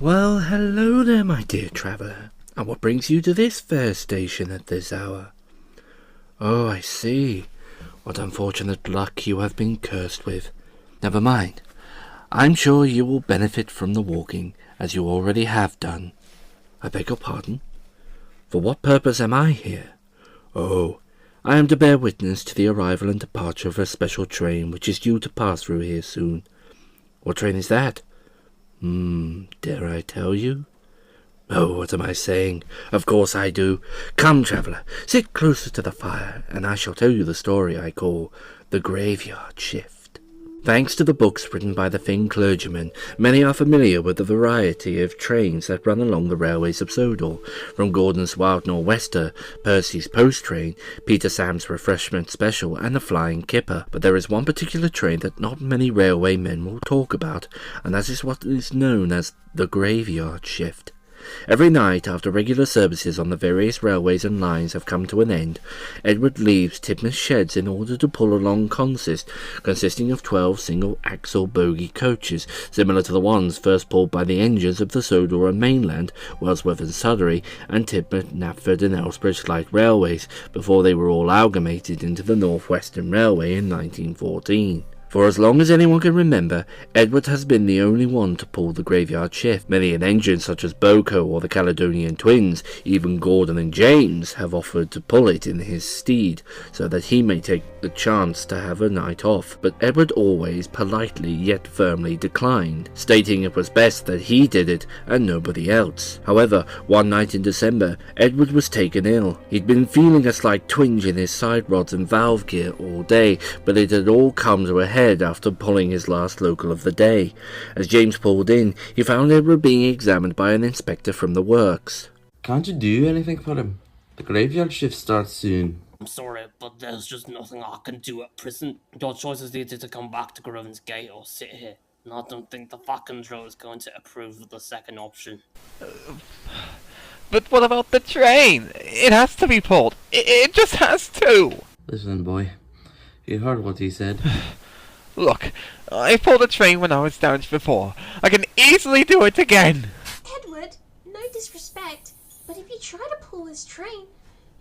Well, hello there, my dear traveller. And what brings you to this fair station at this hour? Oh, I see. What unfortunate luck you have been cursed with. Never mind. I'm sure you will benefit from the walking, as you already have done. I beg your pardon? For what purpose am I here? Oh, I am to bear witness to the arrival and departure of a special train which is due to pass through here soon. What train is that? Dare I tell you? Oh, what am I saying? Of course I do. Come, traveller, sit closer to the fire, and I shall tell you the story I call The Graveyard Shift. Thanks to the books written by the Finn clergyman, many are familiar with the variety of trains that run along the railways of Sodor, from Gordon's Wild Nor'Wester, Percy's Post Train, Peter Sam's Refreshment Special, and the Flying Kipper. But there is one particular train that not many railway men will talk about, and that is what is known as the Graveyard Shift. Every night, after regular services on the various railways and lines have come to an end, Edward leaves Tidmouth Sheds in order to pull a long consist consisting of 12 single-axle bogie coaches, similar to the ones first pulled by the engines of the Sodor and Mainland, Wellsworth and Sudbury, and Tidmouth, Knapford and Elsbridge light railways, before they were all amalgamated into the North Western Railway in 1914. For as long as anyone can remember, Edward has been the only one to pull the Graveyard Shift. Many an engine such as Boko or the Caledonian Twins, even Gordon and James, have offered to pull it in his stead, so that he may take the chance to have a night off, but Edward always politely yet firmly declined, stating it was best that he did it and nobody else. However, one night in December, Edward was taken ill. He'd been feeling a slight twinge in his side rods and valve gear all day, but it had all come to a head after pulling his last local of the day. As James pulled in, he found Edward being examined by an inspector from the works. Can't you do anything for him? The graveyard shift starts soon. I'm sorry, but there's just nothing I can do at present. Your choice is either to come back to Groven's Gate or sit here. And I don't think the Fat Control is going to approve of the second option. But what about the train? It has to be pulled. It just has to. Listen, boy. You heard what he said. Look, I pulled a train when I was damaged before. I can easily do it again. Edward, no disrespect, but if you try to pull this train,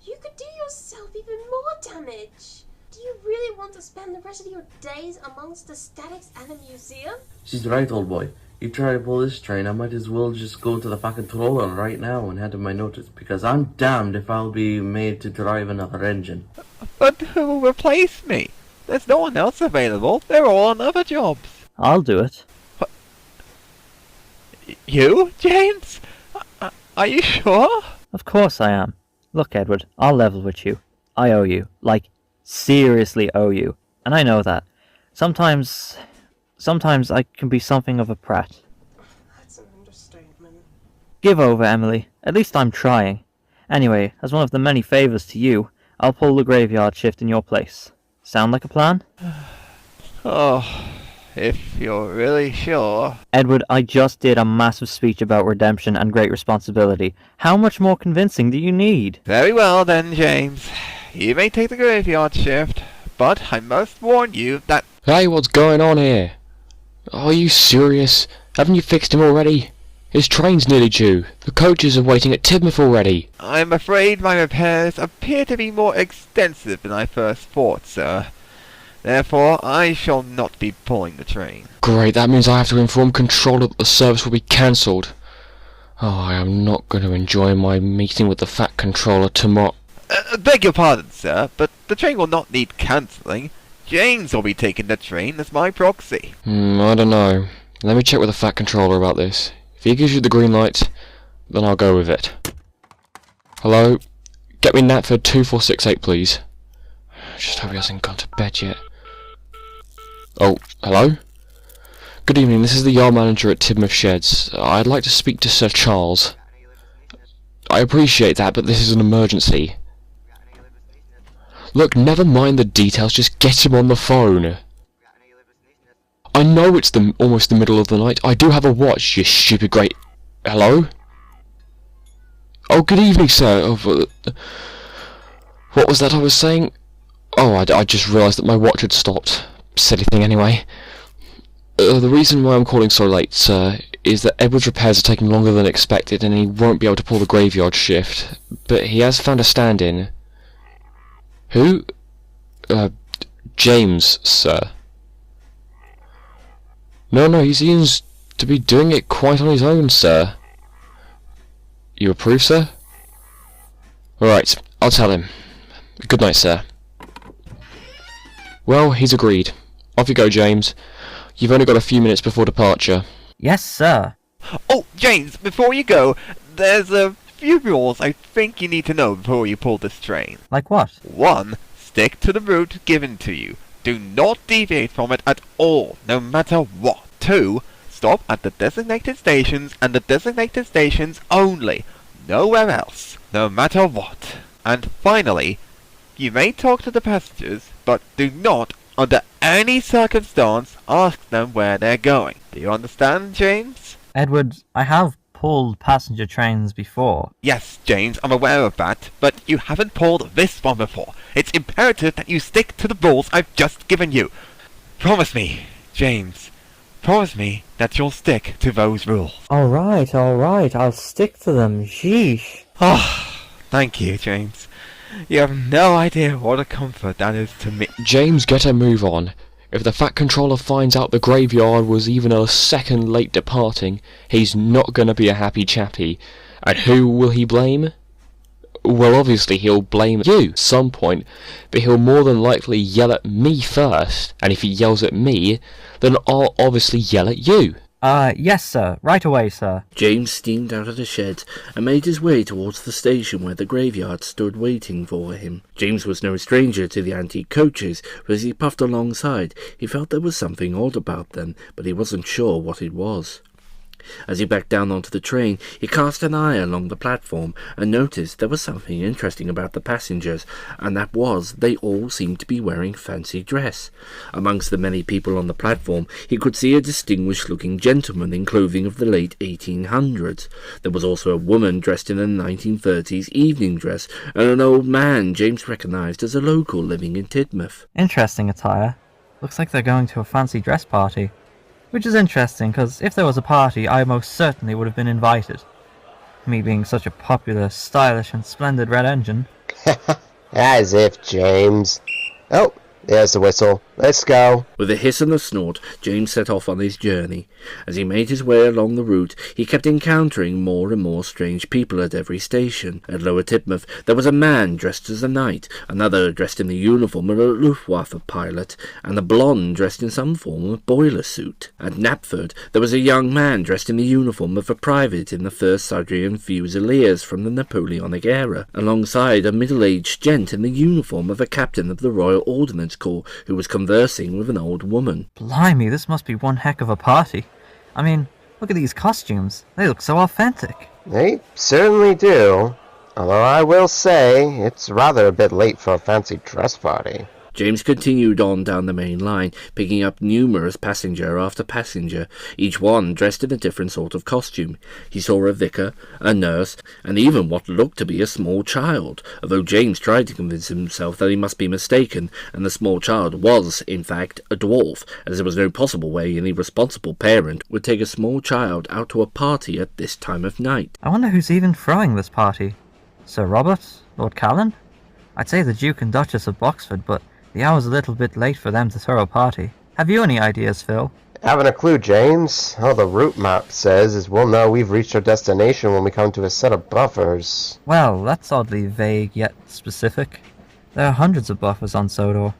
you could do yourself even more damage. Do you really want to spend the rest of your days amongst the statics and a museum? She's right, old boy. You try to pull this train, I might as well just go to the Fat Controller right now and hand him my notice, because I'm damned if I'll be made to drive another engine. But who will replace me? There's no one else available. They're all on other jobs. I'll do it. What? You, James? Are you sure? Of course I am. Look, Edward, I'll level with you. I owe you. Like, seriously owe you. And I know that. Sometimes I can be something of a prat. That's an understatement. Give over, Emily. At least I'm trying. Anyway, as one of the many favours to you, I'll pull the graveyard shift in your place. Sound like a plan? Oh, if you're really sure. Edward, I just did a massive speech about redemption and great responsibility. How much more convincing do you need? Very well then, James. You may take the graveyard shift, but I must warn you that... Hey, what's going on here? Are you serious? Haven't you fixed him already? His train's nearly due. The coaches are waiting at Tidmouth already. I'm afraid my repairs appear to be more extensive than I first thought, sir. Therefore, I shall not be pulling the train. Great, that means I have to inform Controller that the service will be cancelled. Oh, I am not going to enjoy my meeting with the Fat Controller tomorrow. Beg your pardon, sir, but the train will not need cancelling. James will be taking the train as my proxy. I don't know. Let me check with the Fat Controller about this. If he gives you the green light, then I'll go with it. Hello? Get me Knapford 2468, please. Just hope he hasn't gone to bed yet. Oh, hello? Good evening, this is the yard manager at Tidmouth Sheds. I'd like to speak to Sir Charles. I appreciate that, but this is an emergency. Look, never mind the details, just get him on the phone. I know it's almost the middle of the night. I do have a watch, you stupid great... Hello? Oh, good evening, sir. Oh, what was that I was saying? Oh, I just realised that my watch had stopped. Silly thing, anyway. The reason why I'm calling so late, sir, is that Edward's repairs are taking longer than expected and he won't be able to pull the graveyard shift, but he has found a stand-in. Who? James, sir. No, he seems to be doing it quite on his own, sir. You approve, sir? Alright, I'll tell him. Good night, sir. Well, he's agreed. Off you go, James. You've only got a few minutes before departure. Yes, sir. Oh, James, before you go, there's a few rules I think you need to know before you pull this train. Like what? 1. Stick to the route given to you. Do not deviate from it at all, no matter what. 2. Stop at the designated stations and the designated stations only. Nowhere else, no matter what. And finally, you may talk to the passengers, but do not, under any circumstance, ask them where they're going. Do you understand, James? Edward, I have pulled passenger trains before. Yes, James, I'm aware of that, but you haven't pulled this one before. It's imperative that you stick to the rules I've just given you. Promise me, James. Promise me that you'll stick to those rules. Alright, I'll stick to them, sheesh. Ah, thank you, James. You have no idea what a comfort that is to me. James, get a move on. If the Fat Controller finds out the graveyard was even a second late departing, he's not gonna be a happy chappy. And who will he blame? Well, obviously he'll blame you at some point, but he'll more than likely yell at me first, and if he yells at me, then I'll obviously yell at you. Yes, sir. Right away, sir. James steamed out of the shed and made his way towards the station where the graveyard stood waiting for him. James was no stranger to the antique coaches, but as he puffed alongside, he felt there was something odd about them, but he wasn't sure what it was. As he backed down onto the train, he cast an eye along the platform and noticed there was something interesting about the passengers, and that was they all seemed to be wearing fancy dress. Amongst the many people on the platform, he could see a distinguished-looking gentleman in clothing of the late 1800s. There was also a woman dressed in a 1930s evening dress, and an old man James recognized as a local living in Tidmouth. Interesting attire. Looks like they're going to a fancy dress party. Which is interesting, because if there was a party, I most certainly would have been invited. Me being such a popular, stylish, and splendid red engine. As if, James. Oh, there's the whistle. Let's go. With a hiss and a snort, James set off on his journey. As he made his way along the route, he kept encountering more and more strange people at every station. At Lower Tidmouth, there was a man dressed as a knight, another dressed in the uniform of a Luftwaffe pilot, and a blonde dressed in some form of boiler suit. At Knapford, there was a young man dressed in the uniform of a private in the 1st Sardinian Fusiliers from the Napoleonic era, alongside a middle-aged gent in the uniform of a captain of the Royal Ordnance Corps, who was conversing with an old woman. Blimey, this must be one heck of a party. I mean, look at these costumes. They look so authentic. They certainly do. Although I will say, it's rather a bit late for a fancy dress party. James continued on down the main line, picking up numerous passenger after passenger, each one dressed in a different sort of costume. He saw a vicar, a nurse, and even what looked to be a small child, although James tried to convince himself that he must be mistaken, and the small child was, in fact, a dwarf, as there was no possible way any responsible parent would take a small child out to a party at this time of night. I wonder who's even throwing this party. Sir Robert? Lord Callan? I'd say the Duke and Duchess of Boxford, but the hour's a little bit late for them to throw a party. Have you any ideas, Phil? Haven't a clue, James. All the route map says is we'll know we've reached our destination when we come to a set of buffers. Well, that's oddly vague yet specific. There are hundreds of buffers on Sodor.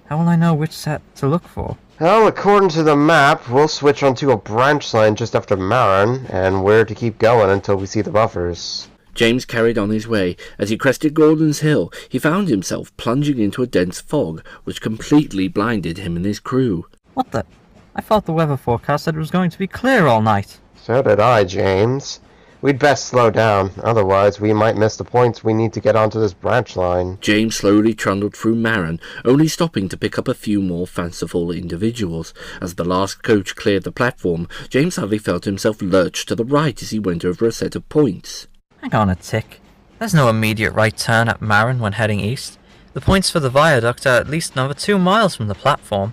How will I know which set to look for? Well, according to the map, we'll switch onto a branch line just after Marin, and we're to keep going until we see the buffers. James carried on his way. As he crested Gordon's Hill, he found himself plunging into a dense fog, which completely blinded him and his crew. What the? I thought the weather forecast said it was going to be clear all night. So did I, James. We'd best slow down, otherwise we might miss the points we need to get onto this branch line. James slowly trundled through Marin, only stopping to pick up a few more fanciful individuals. As the last coach cleared the platform, James suddenly felt himself lurch to the right as he went over a set of points. Hang on a tick. There's no immediate right turn at Marin when heading east. The points for the viaduct are at least another 2 miles from the platform.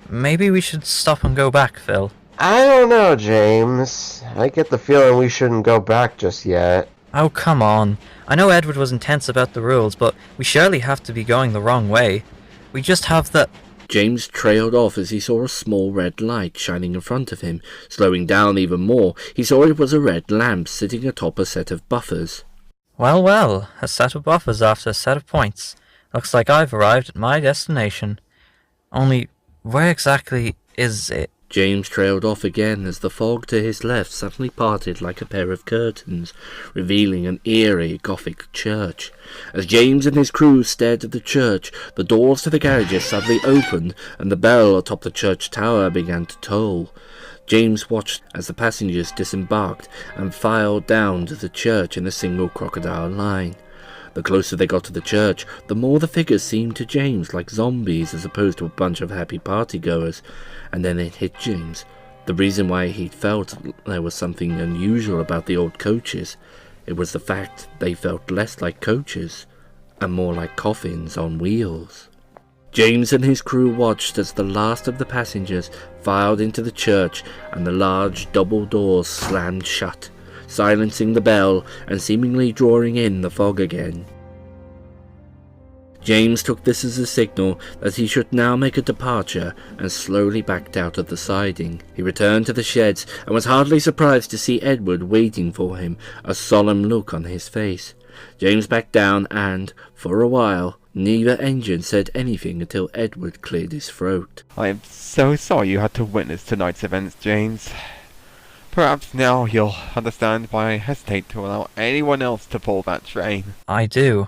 Maybe we should stop and go back, Phil. I don't know, James. I get the feeling we shouldn't go back just yet. Oh, come on. I know Edward was intense about the rules, but we surely have to be going the wrong way. We just have the... James trailed off as he saw a small red light shining in front of him. Slowing down even more, he saw it was a red lamp sitting atop a set of buffers. Well, well, a set of buffers after a set of points. Looks like I've arrived at my destination. Only, where exactly is it? James trailed off again as the fog to his left suddenly parted like a pair of curtains, revealing an eerie Gothic church. As James and his crew stared at the church, the doors to the garages suddenly opened and the bell atop the church tower began to toll. James watched as the passengers disembarked and filed down to the church in a single crocodile line. The closer they got to the church, the more the figures seemed to James like zombies as opposed to a bunch of happy partygoers. And then it hit James. The reason why he felt there was something unusual about the old coaches. It was the fact they felt less like coaches and more like coffins on wheels. James and his crew watched as the last of the passengers filed into the church and the large double doors slammed shut, silencing the bell and seemingly drawing in the fog again. James took this as a signal that he should now make a departure and slowly backed out of the siding. He returned to the sheds and was hardly surprised to see Edward waiting for him, a solemn look on his face. James backed down and, for a while, neither engine said anything until Edward cleared his throat. I am so sorry you had to witness tonight's events, James. Perhaps now you'll understand why I hesitate to allow anyone else to pull that train. I do.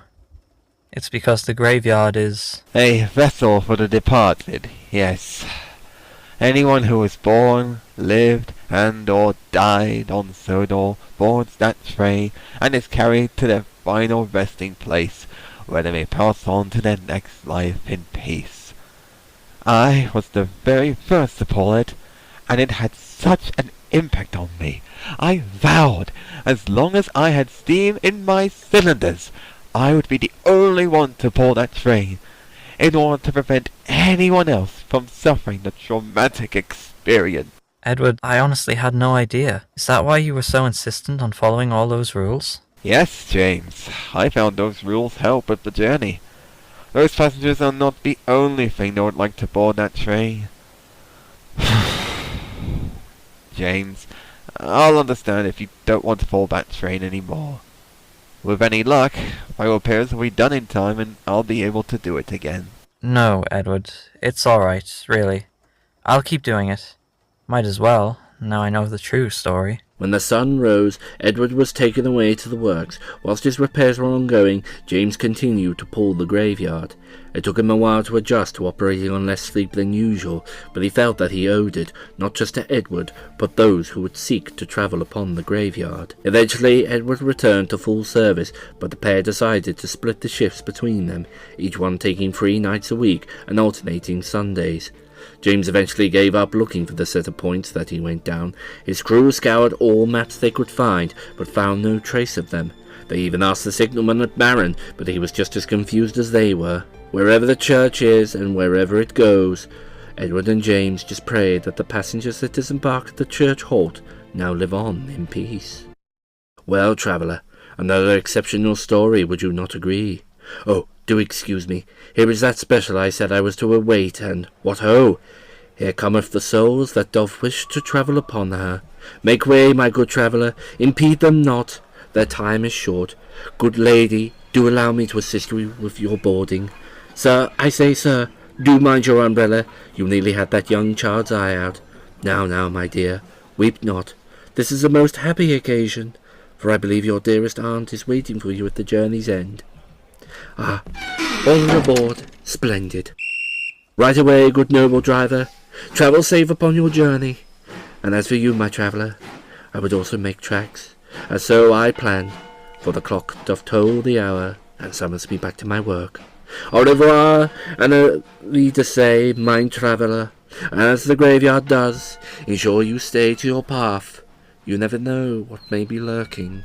It's because the graveyard is... A vessel for the departed, yes. Anyone who was born, lived, and or died on Sodor boards that train and is carried to their final resting place, where they may pass on to their next life in peace. I was the very first to pull it, and it had such an impact on me. I vowed, as long as I had steam in my cylinders, I would be the only one to pull that train, in order to prevent anyone else from suffering the traumatic experience. Edward, I honestly had no idea. Is that why you were so insistent on following all those rules? Yes, James. I found those rules help with the journey. Those passengers are not the only thing that would like to board that train. James, I'll understand if you don't want to pull that train anymore. With any luck, my repairs will be done in time and I'll be able to do it again. No, Edward. It's alright, really. I'll keep doing it. Might as well, now I know the true story. When the sun rose, Edward was taken away to the works. Whilst his repairs were ongoing, James continued to pull the graveyard. It took him a while to adjust to operating on less sleep than usual, but he felt that he owed it, not just to Edward, but those who would seek to travel upon the graveyard. Eventually, Edward returned to full service, but the pair decided to split the shifts between them, each one taking 3 nights a week and alternating Sundays. James eventually gave up looking for the set of points that he went down. His crew scoured all maps they could find, but found no trace of them. They even asked the signalman at Marin, but he was just as confused as they were. Wherever the church is, and wherever it goes, Edward and James just prayed that the passengers that disembarked at the church halt now live on in peace. Well, traveller, another exceptional story, would you not agree? Oh, do excuse me. Here is that special I said I was to await, and what ho! Here cometh the souls that doth wish to travel upon her. Make way, my good traveller, impede them not, their time is short. Good lady, do allow me to assist you with your boarding. Sir, I say, sir, do mind your umbrella, you nearly had that young child's eye out. Now, my dear, weep not. This is a most happy occasion, for I believe your dearest aunt is waiting for you at the journey's end. Ah, all aboard. Splendid. Right away, good noble driver. Travel safe upon your journey. And as for you, my traveller, I would also make tracks, as so I plan, for the clock doth toll the hour, and summons me back to my work. Au revoir, and a lead say, mine traveller, and as the graveyard does, ensure you stay to your path. You never know what may be lurking.